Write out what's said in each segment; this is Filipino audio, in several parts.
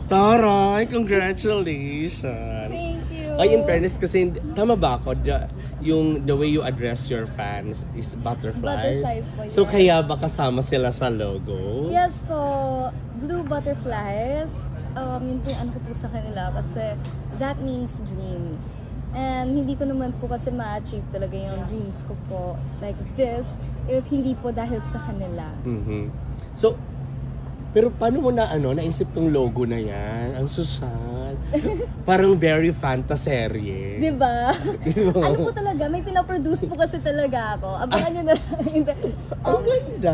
Taray, congratulations! Thank you! Ay, in fairness kasi, tama ba ako? The way you address your fans is butterflies? Butterflies po, yes. So kaya ba kasama sila sa logo? Yes po. Blue butterflies. Yun po yung ano ko po sa kanila kasi that means dreams. And hindi ko naman po kasi ma-achieve talaga yung dreams ko po like this if hindi po dahil sa kanila. So, pero paano mo naisip tong logo na yan? Ang social. Parang very fantaserye. Diba? Ano po talaga, may pinaproduce po kasi talaga ako. Abangan nyo na lang. Ang ganda.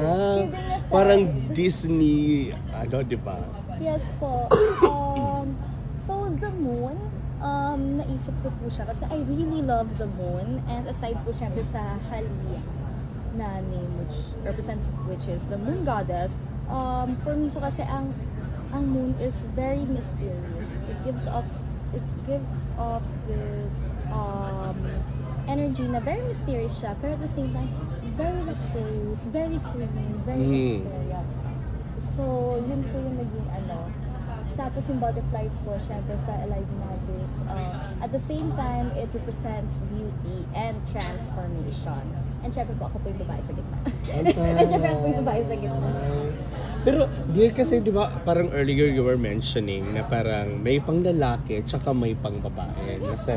Parang Disney, diba? Yes po. So, the moon, naisip ko po siya kasi I really love the moon. And aside po syempre sa Halia na name which is the moon goddess, for me po kasi ang moon is very mysterious. It gives off this energy na very mysterious siya, pero at the same time very luxurious, very serene, very ethereal. So yun po yung naging tapos yung butterflies po syempre sa Elijah Mavericks. At the same time, it represents beauty and transformation. And syempre po, ako po yung babae sa gitna. And syempre ako po yung babae sa gitna. Pero, dear, kasi di ba parang earlier you were mentioning na parang may pang lalaki tsaka may pang babae. Yes,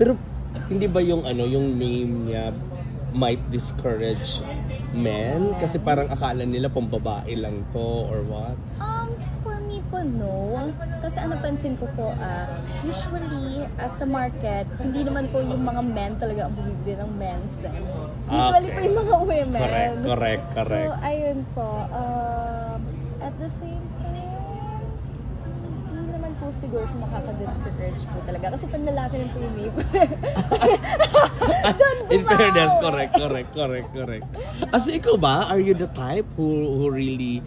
pero, hindi ba yung yung name niya might discourage men? Kasi parang akala nila pang babae lang to or what? For me po, no. Kasi napansin ko po, usually, sa market, hindi naman po yung mga men talaga ang bumibili ng men's scents. Usually po yung mga women. Correct. So, ayun po. At the same time, hindi naman po siguro siya makaka-discourage po talaga. Kasi panlalaki rin po yung name. In fairness, correct. As ikaw ba, are you the type who really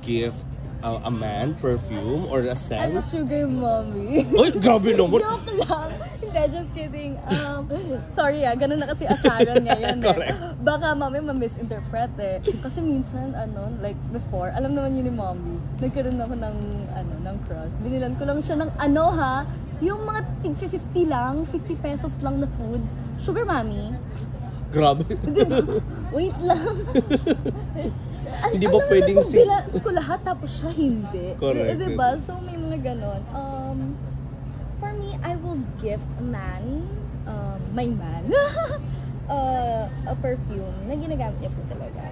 give a man perfume or a scent? As a sugar mommy. Ay, grabe naman. Joke lang. Hindi, just kidding. Sorry ganun na kasi asaran ngayon Baka mami ma-misinterpret Kasi minsan, like before, alam naman yun ni mommy. Nagkaroon ako ng crush. Binilan ko lang siya ng yung mga tig 50 lang, 50 pesos lang na food. Sugar mommy. Grabe. Diba? Wait lang. Hindi ba pwedeng bilan ko lahat tapos siya hindi. Correct. Diba? So may mga ganon. For me, I will gift a man, my man, a perfume na ginagamit niya po talaga.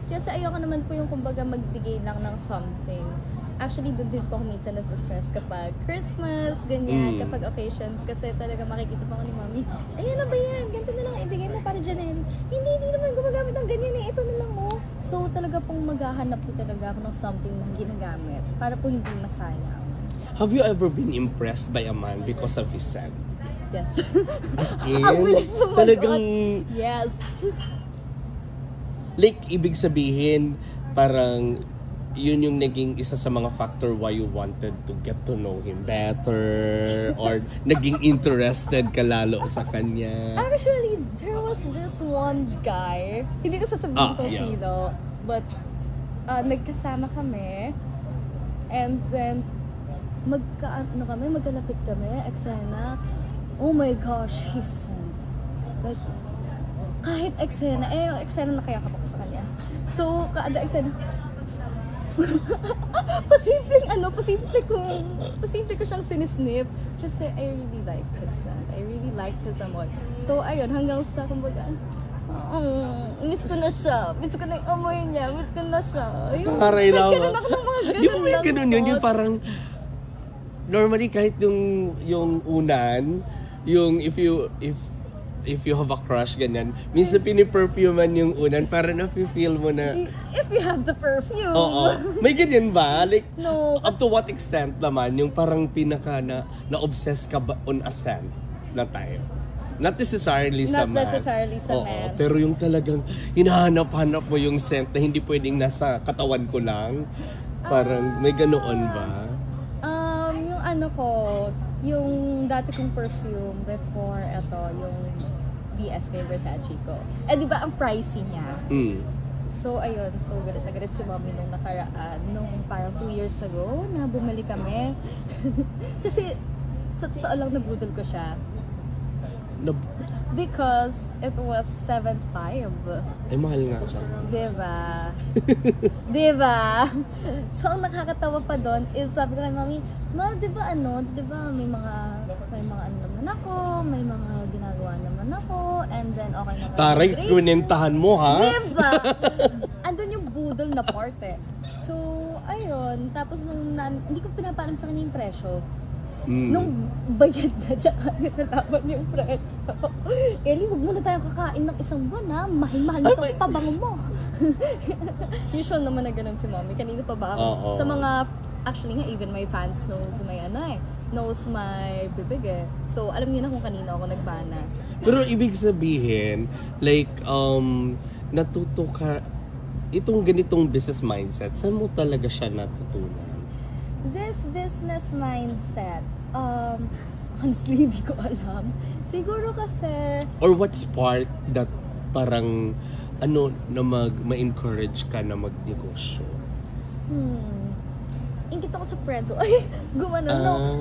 Kasi ayoko naman po yung kumbaga magbigay lang ng something. Actually, doon din po ako minsan nasa-stress kapag Christmas, ganyan, kapag occasions. Kasi talaga makikita pa ako ni Mami, ayan na ba yan? Ganito na lang ibigay mo para Janelle. Hindi naman gumagamit ng ganyan ito na lang So, talaga pong maghahanap po talaga ako ng something na ginagamit para po hindi masayang. Have you ever been impressed by a man because of his scent? Yes. As in, ang bilis sumagot. Talagang... Yes. Like, ibig sabihin, parang... yun yung naging isa sa mga factor why you wanted to get to know him better or naging interested ka lalo sa kanya? Actually, there was this one guy, hindi ko sasabihin kung sino, but nagkasama kami and then magkalapit kami, eksena. Oh my gosh, he sent. Like, kahit eksena, eksena na kaya kapag sa kanya. So, kada eksena, pasimple ko siyang sinisnip kasi I really like his scent. I really like his amoy. So ayun, hanggang sa kumbaga miss ko na siya. Miss ko na yung amoy niya. Miss ko na siya. Taray na ako. Nagkaroon ako ng mga ganun. Di ba may ganun yun? Yung parang normally kahit yung unan, yung if you have a crush, ganyan. Minsan piniperfuman yung unan para na-feel mo na... If you have the perfume. Oo. May ganyan ba? Like, no. Up to what extent naman, yung parang pinaka na-obsess ka ba on a scent na tayo? Not necessarily sa man. Not necessarily sa man. Pero yung talagang hinahanap-hanap mo yung scent na hindi pwedeng nasa katawan ko lang. Parang may ganoon ba? Yung dati kong perfume before yung BSK Versace ko. Di ba ang pricey niya? So, ayun. So, galit na galit si mommy nung nakaraan. Nung parang 2 years ago na bumalik kami. Kasi, sa totoo lang, nabudol ko siya. Because it was 7.5. Ay, mahal nga siya. Diba? Diba? So, ang nakakatawa pa doon is sabi ko kay mami, ma, diba may mga ano naman ako, may mga ginagawa naman ako, and then okay naman. Taray, kunentahan mo, ha? Diba? Andun yung budol na part eh. So, ayun. Tapos hindi ko pinapaalam sa kanya yung presyo. Nung bayad na, tsaka nalaman yung presyo. Eli, huwag muna tayo kakain ng isang buwan ha. Mahal-mahal na itong pabango mo. Usual naman na ganun si mommy. Kanina pa ba ako? Sa mga, actually nga, even my fans knows my bibig eh. So, alam niyo na kung kanino ako nagbana. Pero ibig sabihin, like, natuto ka, itong ganitong business mindset, saan mo talaga siya natutunan? This business mindset, honestly, hindi ko alam. Siguro kasi... Or what sparked that parang, na ma-encourage ka na magnegosyo? Ingit ako sa friends. Ay, gumano.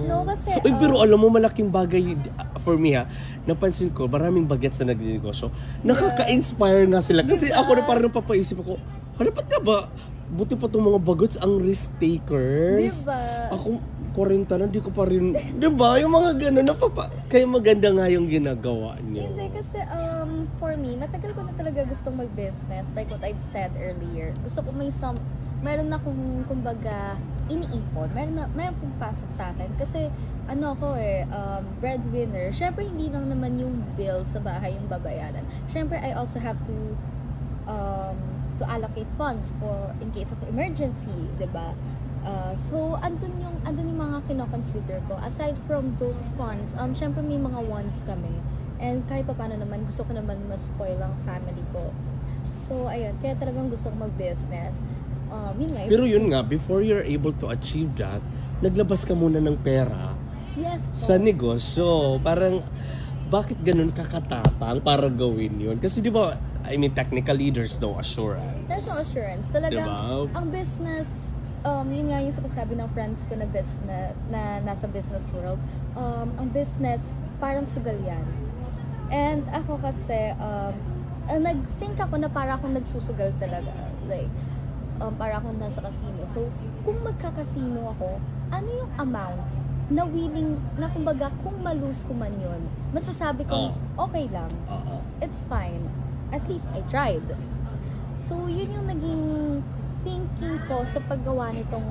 No, kasi... Uy, pero alam mo, malaking bagay for me ha. Napansin ko, maraming bagets na nagnegosyo. Nakaka-inspire nga sila. Kasi ako na parang napapaisip ako, dapat ka ba? Buti pa itong mga bagets ang risk takers. Diba? Ako, 40 na, di ko pa rin, diba? Yung mga gano'n, kaya maganda nga yung ginagawa niyo. Hindi, kasi for me, matagal ko na talaga gustong mag-business. Like what I've said earlier. Gusto ko meron akong, kumbaga, iniipon. Meron pong pasok sa akin. Kasi, breadwinner. Siyempre, hindi lang naman yung bill sa bahay yung babayaran. Siyempre, I also have to allocate funds for in case of emergency, 'di ba? So andun yung mga kino-consider ko. Aside from those funds, syempre may mga wants kami. And kahit paano naman gusto ko naman ma-spoil ang family ko. So ayun, kaya talagang gusto ko mag-business. Pero yun nga, before you're able to achieve that, naglabas ka muna ng pera. Yes po. Sa negosyo. Parang bakit ganun kakatapang para gawin yun? Kasi di ba, technically, there's no assurance. There's no assurance. Talagang, diba? ang business, yun nga yung sabi ng friends ko na business, na nasa business world, ang business, parang sugal yan. And ako kasi, nag-think ako na para akong nagsusugal talaga. Like, para akong nasa casino. So, kung magka-casino ako, ano yung amount na willing, na kumbaga, kung malose ko man yun, masasabi ko, okay lang. It's fine. At least I tried. So, yun yung naging thinking ko sa paggawa nitong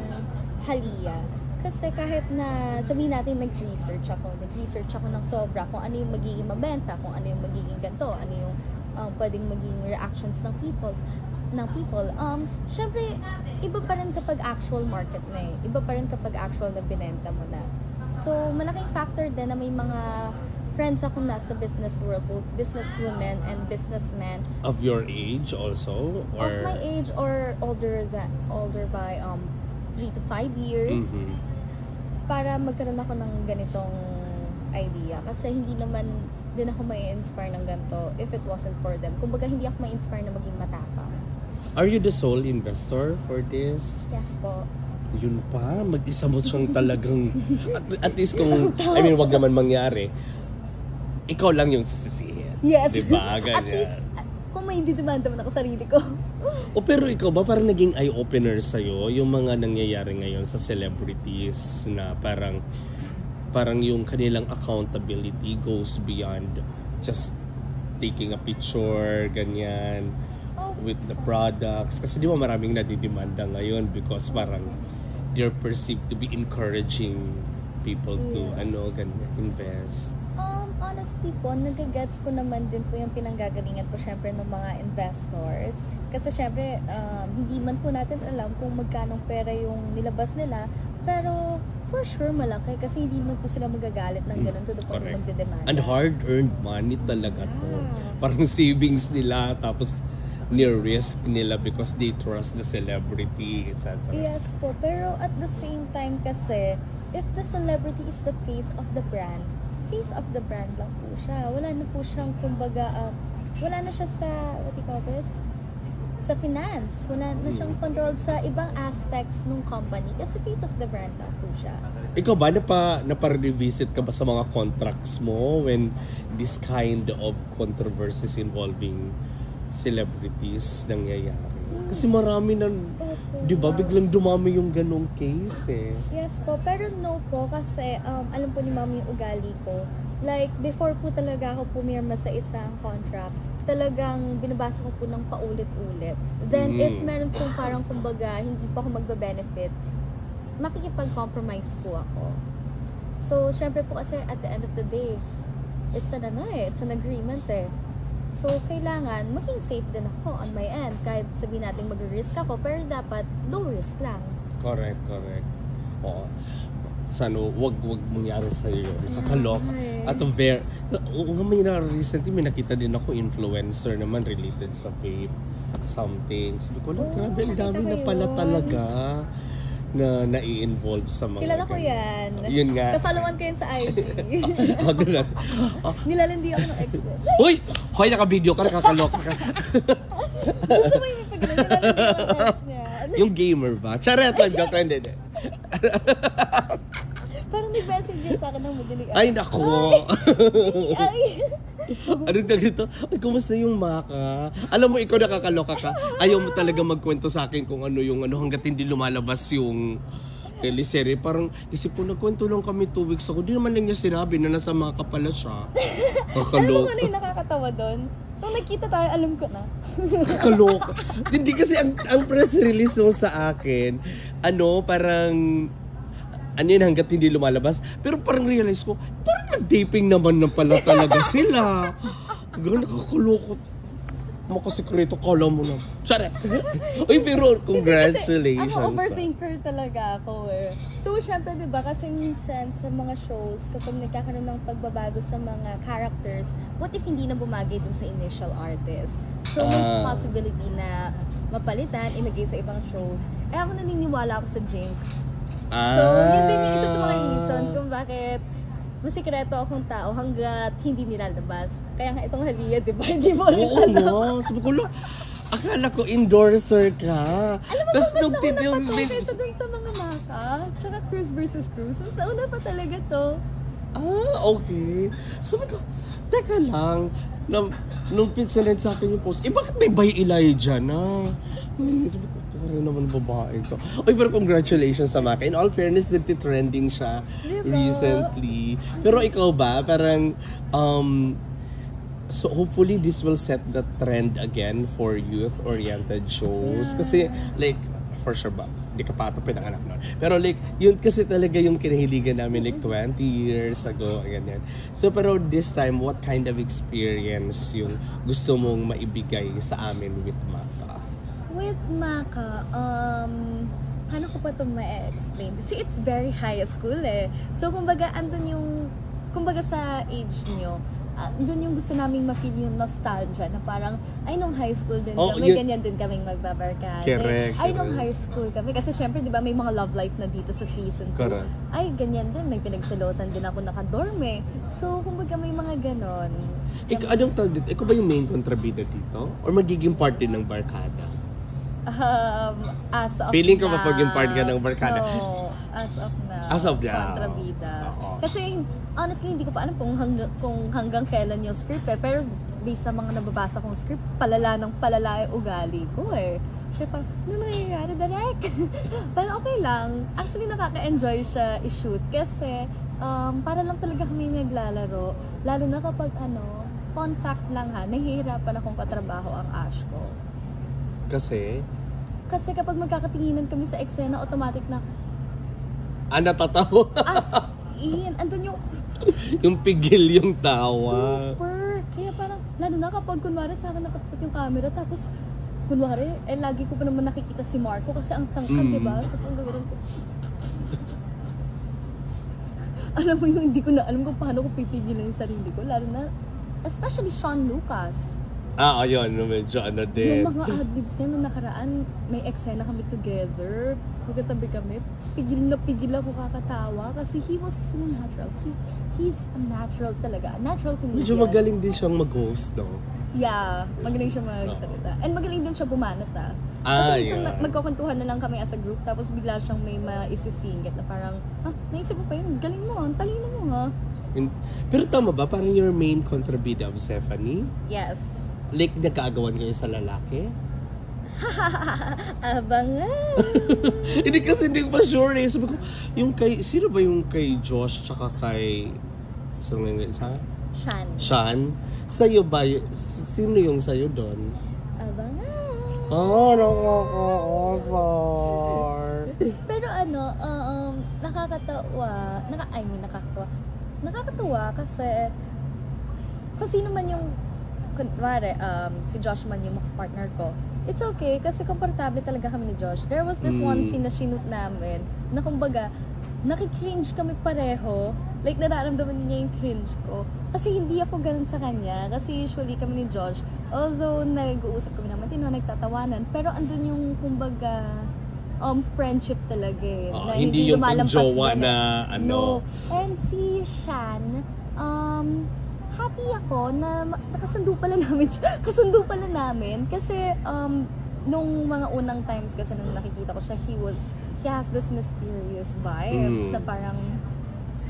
Halia. Kasi kahit na sabihin natin nag-research ako ng sobra kung ano yung magiging mabenta, kung ano yung magiging ganito, ano yung pwedeng maging reactions ng people. Syempre, iba pa rin kapag actual market na eh. Iba pa rin kapag actual na binenta mo na. So, malaking factor din na may mga friends ako nasa business world, both businesswomen and businessmen. Of your age also? Or? Of my age or older by 3 to 5 years. Mm-hmm. Para magkaroon ako ng ganitong idea. Kasi hindi naman din ako mai-inspire ng ganito if it wasn't for them. Kumbaga hindi ako mai-inspire na maging matapang. Are you the sole investor for this? Yes po. Yun pa, mag-isa mo siyang talagang, at least kung, wag naman mangyari, ikaw lang yung sisisihin. Yes. Diba? Ganyan. At least, kung may didemanda man ako sarili ko. Pero ikaw ba, parang naging eye-opener sa'yo yung mga nangyayari ngayon sa celebrities na parang yung kanilang accountability goes beyond just taking a picture, ganyan, with the products. Kasi di ba maraming nadidemanda ngayon because parang they're perceived to be encouraging people to invest. Honestly po, nagagets ko naman din po yung pinanggagalingan po syempre ng mga investors. Kasi syempre, hindi man po natin alam kung magkano pera yung nilabas nila. Pero for sure malaki kasi hindi man po sila magagalit ng ganun to the point na magdedemanda. And hard-earned money talaga to. Parang savings nila, tapos near-risk nila because they trust the celebrity, etc. Yes po, pero at the same time kasi, if the celebrity is the face of the brand lang po siya. Wala na po siyang, kumbaga, wala na siya sa, what do you call this? sa finance. Wala na siyang control sa ibang aspects ng company kasi face of the brand lang po siya. Ikaw ba, napa-revisit ka ba sa mga contracts mo when this kind of controversies involving celebrities nangyayari? Kasi marami na, di ba, biglang dumami yung ganong case eh. Yes po, pero no po kasi alam po ni Mami yung ugali ko. Like, before po talaga ako pumirma sa isang contract, talagang binabasa ko po ng paulit-ulit. Then, if meron pong parang kumbaga, hindi pa ako magbe-benefit, makikipag-compromise po ako. So, syempre po kasi at the end of the day, it's an agreement eh. So, kailangan maging safe din ako on my end. Kahit sabihin natin mag-risk ako, pero dapat low risk lang. Correct. Oo. Sana wag mangyari sa'yo yun. Kakalok. At may recently may nakita din ako influencer naman related sa vape something. Sabi ko, grabe, ang dami na pala talaga na nai-involve sa mga Kilala ko yan. Yun nga. Kafollowan ko yun sa IG. Nilalandi ako ng ex ko. Hoy! Hoy, naka-video ka, nakakaloka ka. Gusto mo yung ipaglalang nilalandi ako ng ex niya. Yung gamer ba? Charet lang, joke. Hindi. Parang nag-message yun sa akin ng madaling Ay, nako! Ay! Anong tag ito? Ay, kumusta yung Maka? Alam mo, ikaw nakakaloka ka. Ayaw mo talaga magkwento sa akin kung ano yung hanggat hindi lumalabas yung teleserye. Parang isip ko, nagkwento lang kami 2 weeks ago. Di naman lang niya sinabi na nasa Maka pala siya. Alam mo ano yung nakakatawa doon? Nung nagkita tayo, alam ko na. Kakaloka. Hindi kasi ang press release mo sa akin, parang yun, hanggat hindi lumalabas. Pero parang realize ko, parang nag-taping naman na pala talaga sila. Gano'n, nakakulokot. Makasikreto, kala mo na. Sorry. Uy, pero congratulations. Kasi, overthinker talaga ako eh. So, syempre, diba, kasi minsan sa mga shows, kapag nagkakaroon ng pagbabago sa mga characters, what if hindi na bumagay dun sa initial artist? So, may possibility na mapalitan, imagay sa ibang shows. Eh, ako naniniwala ako sa jinx. So, yun din yung isa sa mga reasons kung bakit masikreto akong tao hanggat hindi nilalabas. Kaya nga itong Halia, di ba? Hindi mo rin alam. Oo, sabi ko lang, akala ko endorser ka. Alam mo ba, mas nauna pa to kaysa dun sa mga Maka, tsaka Cruise versus Cruise. Mas nauna pa talaga to. Okay. Sabi ko, teka lang, nung pinsanin sa akin yung post, bakit may by Elijah na? Sabi ko, rin naman babae ko. Oy, pero congratulations sa Maka. In all fairness, trending siya recently. Pero ikaw ba, parang, so hopefully this will set the trend again for youth-oriented shows. Kasi, like, for sure ba, hindi ka pa ito pinanganak nun. Pero like, yun kasi talaga yung kinahiligan namin like 20 years ago, ganyan. So, pero this time, what kind of experience yung gusto mong maibigay sa amin with Maka? With Maka, paano ko pa ito ma-explain? Kasi it's very high school eh. So, kumbaga, andun yung, kumbaga sa age nyo, doon yung gusto naming ma-feel yung nostalgia na parang, ay, nung high school din kami, ganyan din kaming magbabarkada. Ay, nung high school kami. Kasi syempre, di ba, may mga love life na dito sa season 2. Ay, ganyan din. May pinagsalosan din ako nakadorme. So, kumbaga, may mga ganon. Anong tawag dito? Ikaw ba yung main kontrabida dito? Or magiging part din ng barkada? As of feeling ko na, mapaging part ka ng barkada. No, as of na. Kontrabida. Kasi honestly, hindi ko pa alam kung hanggang kailan yung script eh. Pero based sa mga nababasa kong script, palala ng palala yung ugali ko eh. Kaya parang, ano nangyayari, Derek? Pero okay lang. Actually, nakaka-enjoy siya i-shoot. Kasi para lang talaga kami naglalaro. Lalo na kapag fun fact lang ha, nahihirapan akong katrabaho ang Ash ko. Kasi kapag magkakatinginan kami sa eksena, automatic na natatawa. As in, andun yung pigil yung tawa. Super. Kaya parang, lalo na kapag kunwari sa akin nakatapat yung camera, tapos kunwari, lagi ko pa naman nakikita si Marco kasi ang tangkad, diba? So, kung gagawin ko, alam mo yung hindi ko na alam kung paano ko pipigilan yung sarili ko, lalo na, especially Sean Lucas. Ayun, medyo din. Yung mga adlibs niya, nung nakaraan, may eksena kami together, magkatabi kami, pigil na pigil ako kakatawa kasi he was so natural. He's a natural talaga, a natural comedian. Medyo magaling din siyang mag-host, no? Yeah, magaling siya magsalita. And magaling din siya bumanat Kasi minsan magkukwentuhan na lang kami as a group, tapos bigla siyang may maisisingit na parang, naisip mo pa yun, galing mo, ang talino mo ha. Pero tama ba, parang your main kontrabida of Zephanie? Yes. Like, nagkaagawan kayo sa lalaki? Abangan! Hindi kasi hindi ko pa sure eh. Sabi ko, sino ba yung kay Josh tsaka kay, sino nga isa? Shan? Sa'yo ba? Sino yung sa'yo doon? Abangan! Nakaka-osar! Pero nakakatuwa kasi kung sino man yung kunwari, si Josh man yung partner ko, it's okay kasi komportable talaga kami ni Josh. There was this one scene na shoot namin na kumbaga nakikringe kami pareho. Like, nararamdaman niya yung cringe ko. Kasi hindi ako ganun sa kanya. Kasi usually kami ni Josh, although nag-uusap kami naman, nagtatawanan, pero andun yung kumbaga friendship talaga eh. Na hindi yung lumalampas jowa na No. And si Shan, happy ako na nakasundo pala namin siya. Kasundo pala namin. Kasi nung mga unang times kasi nang nakikita ko siya, he has this mysterious vibes na parang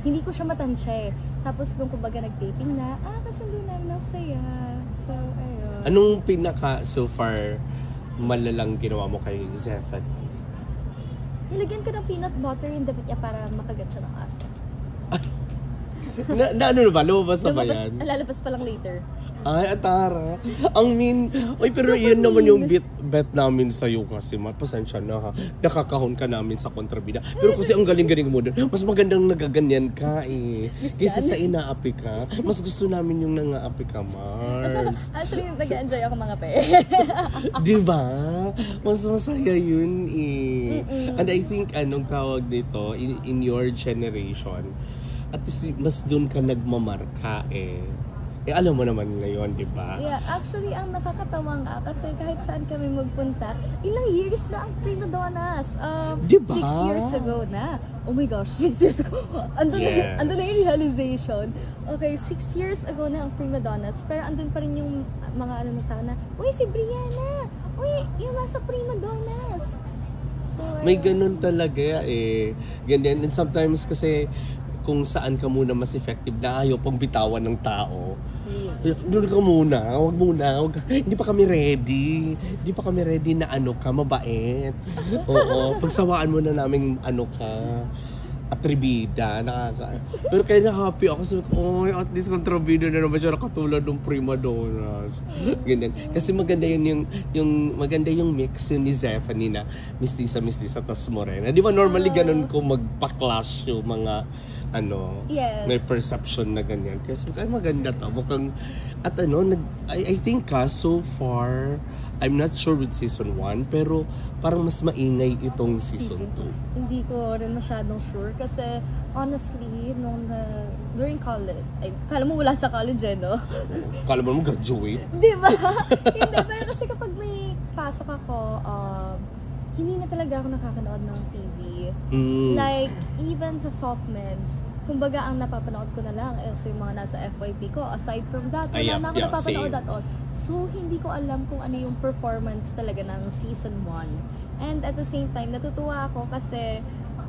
hindi ko siya matansya eh. Tapos nung kumbaga nag-taping na, kasundo namin ang saya. So, ayun. Anong pinaka so far malalang ginawa mo kay Zephanie? Nilagyan ko ng peanut butter yung damit niya para makagat siya ng aso. na ano ba? Lumabas na ba yan? Lalabas pa lang later. Ay, atara. Ang mean. Oy, pero Super yun naman mean. yung bet namin sa'yo kasi. Pasensya na ha. Nakakahon ka namin sa kontrabida. Pero kasi ang galing-galing mo doon. Mas magandang nagaganyan ka eh. Kaysa sa inaapi ka. Mas gusto namin yung nangaapi ka, Mars. Actually, nag-enjoy ako mga pe. Diba? Mas masaya yun eh. And I think, anong tawag nito, in your generation, at least mas doon ka nagmamarka eh. Alam mo naman ngayon, di ba? Yeah, actually, ang nakakatawa nga kasi kahit saan kami magpunta, ilang years na ang Prima Donnas. Diba? 6 years ago na. Oh my gosh, 6 years ago. Andun na yung realization. Okay, 6 years ago na ang Prima Donnas, pero andun pa rin yung mga na tao na, uy, si Brianna! Uy, yung nasa Prima Donnas! So, may ganun talaga eh. Ganyan. And sometimes kasi, kung saan ka muna mas effective na ayaw pang bitawan ng tao. Doon ka muna, huwag muna. Hindi pa kami ready. Hindi pa kami ready na mabait. Oo, pagsawaan mo na namin atribida. Pero kaya na-happy ako. Sabi ko, at least kontrabida na naman siya katulad ng Prima Donnas. Ganyan. Kasi maganda yun maganda yung mix yun ni Zephanie na mistisa, tas morena. Di ba normally ganun kung magpa-clash yung mga yes. May perception na ganyan. Kaya sabi ko, maganda to. Mukhang, at I think so far, I'm not sure with season 1, pero parang mas maingay itong season 2. Hindi ko rin masyadong sure kasi honestly, during college, kala mo wala sa college no? Kala mo graduate? Di ba? Hindi, pero kasi kapag may pasok ako, hindi na talaga ako nakakanood ng TV. Like, even sa softmeds, kumbaga ang napapanood ko na lang is yung mga nasa FYP ko. Aside from that, wala na ako napapanood at all. So, hindi ko alam kung ano yung performance talaga ng season 1. And at the same time, natutuwa ako kasi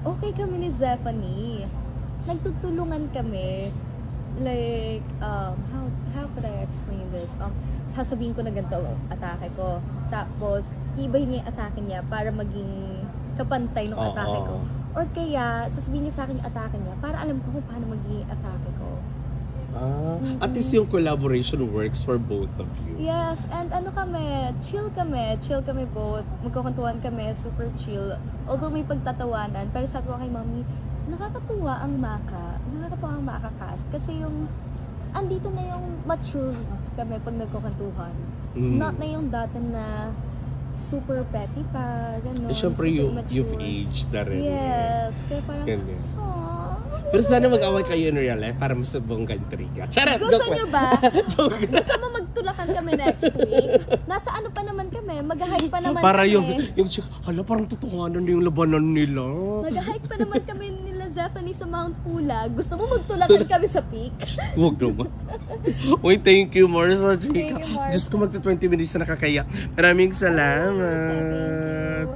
okay kami ni Zephanie. Nagtutulungan kami. Like, how could I explain this? Sasabihin ko na ganito atake ko. Tapos, ibahin niya yung atake niya para maging kapantay ng atake ko. Or kaya, sasabihin niya sa akin yung atake niya para alam ko kung paano magiging atake ko. At least yung collaboration works for both of you. Yes, and chill kami both. Magkukuntuhan kami, super chill. Although may pagtatawanan, pero sabi ko kay Mami, nakakatuwa ang Maka cast. Kasi andito na yung mature kami pag nagkukuntuhan. Not na yung dati na super petty pa, gano'n. Siyempre, you've aged na rin. Yes, kaya parang, pero sana mag-away kayo in real life para masubong ka intriga. Charot! Gusto nyo ba? Gusto mo magtulakan kami next week? Nasa pa naman kami? Mag-hike pa naman para kami. Yung chick, parang totohanan na yung labanan nila. Mag-hike pa naman kami nila Zephanie sa Mount Pulag. Gusto mo magtulakan kami sa peak? Huwag naman. Uy, thank you, Marsa. Thank you, Marsa. Diyos ko, magta 20 minutes na nakakaya. Maraming salamat.